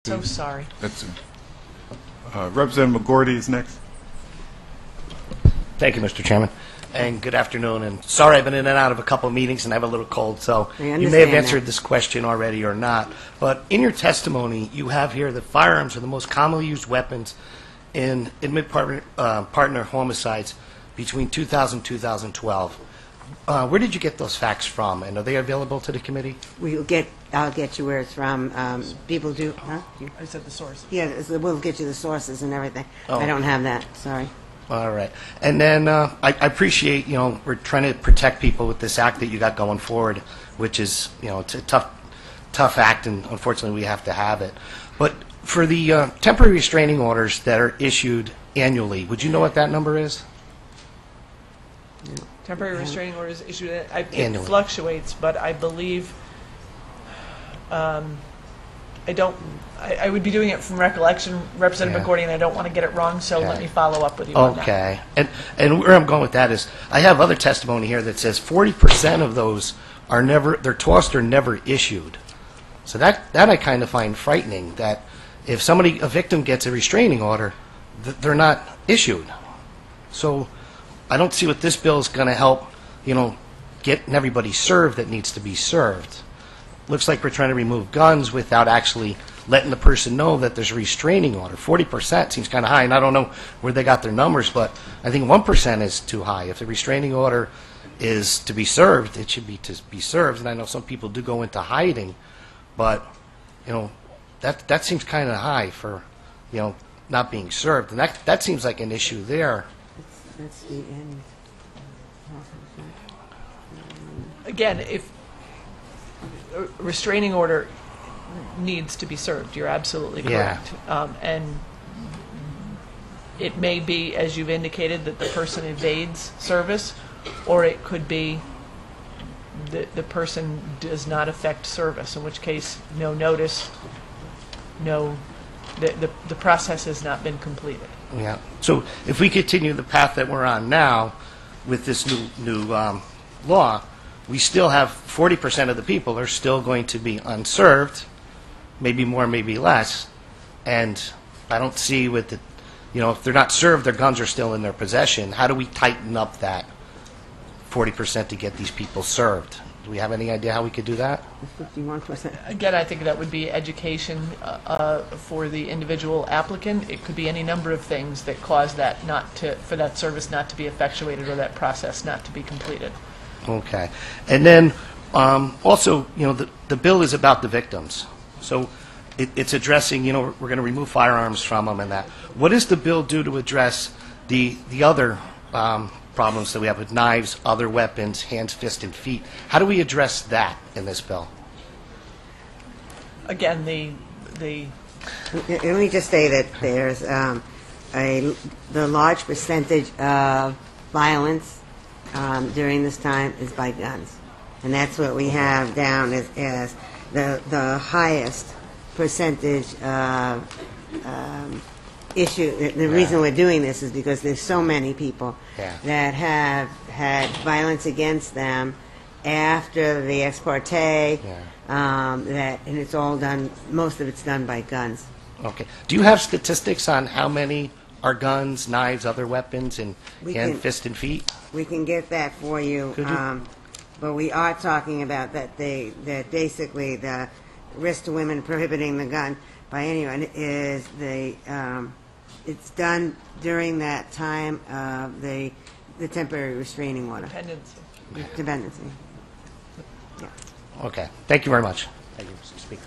So sorry. That's Representative McGorty is next. Thank you, Mr. Chairman. And good afternoon. And sorry, I've been in and out of a couple of meetings and I have a little cold, so you may have answered this question already or not. But in your testimony, you have here that firearms are the most commonly used weapons in intimate partner homicides between 2000 and 2012. Where did you get those facts from, and are they available to the committee? I'll get you where it's from. People do, huh? I said the source. Yeah, we'll get you the sources and everything. Oh. I don't have that, sorry. All right. And then I appreciate, we're trying to protect people with this act that you got going forward, which is, it's a tough act, and unfortunately we have to have it. But for the temporary restraining orders that are issued annually, would you know what that number is? Temporary restraining orders issued, it Annually. fluctuates, but I believe, I would be doing it from recollection, Representative Yeah. McGorty, and I don't want to get it wrong, so Okay. let me follow up with you on that. Okay. And where I'm going with that is, I have other testimony here that says 40% of those are never, they're tossed or never issued. So that I kind of find frightening, that if a victim gets a restraining order, they're not issued. So I don't see what this bill is going to help, getting everybody served that needs to be served. Looks like we're trying to remove guns without actually letting the person know that there's a restraining order. 40% seems kind of high, and I don't know where they got their numbers, but I think 1% is too high. If the restraining order is to be served, it should be to be served, and I know some people do go into hiding, but, that seems kind of high for, not being served, and that seems like an issue there. That's the end. Again, if a restraining order needs to be served, you're absolutely Yeah. correct. And it may be, as you've indicated, that the person evades service, or it could be the person does not affect service, in which case no notice, the process has not been completed. Yeah. So if we continue the path that we're on now with this new law, we still have 40% of the people are still going to be unserved, maybe more, maybe less. And I don't see with the, if they're not served, their guns are still in their possession. How do we tighten up that 40% to get these people served? Do we have any idea how we could do that? 51%. Again, I think that would be education for the individual applicant. It could be any number of things that cause that for that service not to be effectuated or that process not to be completed. Okay. And then also, the bill is about the victims. So it's addressing, we're going to remove firearms from them and that. What does the bill do to address the other problems that we have with knives, other weapons, hands, fists, and feet? How do we address that in this bill? Again, Let me just say that there's the large percentage of violence during this time is by guns. And that's what we have down as the highest percentage issue. The reason we're doing this is because there's so many people that have had violence against them after the ex parte, and it's all done, most of it's done by guns. Okay. Do you have statistics on how many are guns, knives, other weapons, and hand, fist, and feet? We can get that for you. Could you? But we are talking about that basically the risk to women prohibiting the gun by anyone is it's done during that time of the temporary restraining order. dependency. Dependency. Yeah. Okay. Thank you very much. Thank you, Mr. Speaker.